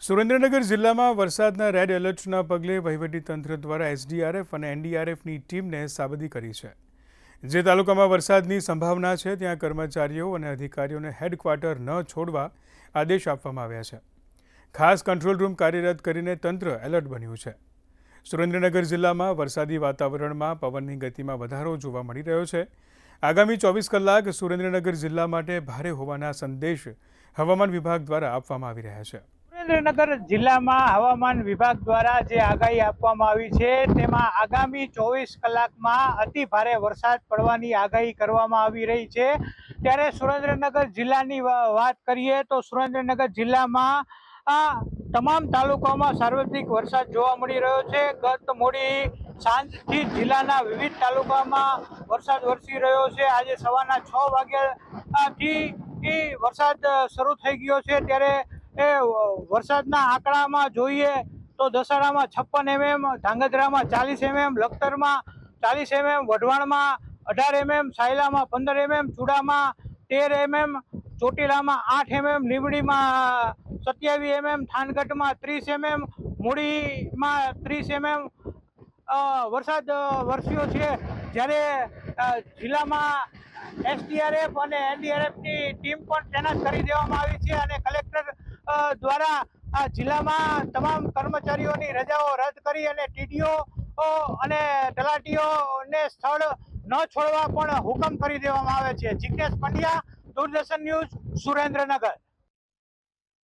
સુરેન્દ્રનગર જિલ્લામાં વરસાદના રેડ એલર્ટના પગલે વહીવટીતંત્ર દ્વારા એસડીઆરએફ અને એનડીઆરએફની ટીમને સાબદી કરી છે। જે તાલુકામાં વરસાદની સંભાવના છે ત્યાં કર્મચારીઓ અને અધિકારીઓને હેડક્વાર્ટર ન છોડવા આદેશ આપવામાં આવ્યા છે। ખાસ કંટ્રોલ રૂમ કાર્યરત કરીને તંત્ર એલર્ટ બન્યું છે। સુરેન્દ્રનગર જિલ્લામાં વરસાદી વાતાવરણમાં પવનની ગતિમાં વધારો જોવા મળી રહ્યો છે। આગામી 24 કલાક સુરેન્દ્રનગર જિલ્લા માટે ભારે હોવાના સંદેશ હવામાન વિભાગ દ્વારા આપવામાં આવી રહ્યા છે। સુરેન્દ્રનગર જિલ્લામાં હવામાન વિભાગ દ્વારા જે આગાહી આપવામાં આવી છે તેમાં આગામી 24 કલાકમાં અતિ ભારે વરસાદ પડવાની આગાહી કરવામાં આવી રહી છે। ત્યારે સુરેન્દ્રનગર જિલ્લાની વાત કરીએ તો સુરેન્દ્રનગર જિલ્લામાં તમામ તાલુકાઓમાં સાર્વત્રિક વરસાદ જોવા મળી રહ્યો છે। ગત મોડી સાંજથી જિલ્લાના વિવિધ તાલુકામાં વરસાદ વરસી રહ્યો છે। આજે સવારના 6 વાગ્યાથી વરસાદ શરૂ થઈ ગયો છે। ત્યારે વરસાદના આંકડામાં જોઈએ તો દસાડામાં 56 mm, ધાંગધ્રામાં 40 mm, લખતરમાં 40 mm, વઢવાણમાં 18 mm, સાયલામાં 15 mm, ચુડામાં 13 mm, ચોટીલામાં 8 mm, લીંબડીમાં 27 mm, થાનગઢમાં 30 mm, મૂળીમાં 30 mm વરસાદ વરસ્યો છે। જ્યારે જિલ્લામાં એસડીઆરએફ અને એનડીઆરએફની ટીમ પણ તૈનાત કરી દેવામાં આવી છે અને કલેક્ટર દ્વારા આ જિલ્લામાં તમામ કર્મચારીઓની રજાઓ રદ કરી અને ટીડીઓ અને તલાટીઓને સ્થળ ન છોડવા પણ હુકમ કરી દેવામાં આવે છે। જિગ્નેશ પંડ્યા, દૂરદર્શન ન્યૂઝ, સુરેન્દ્રનગર।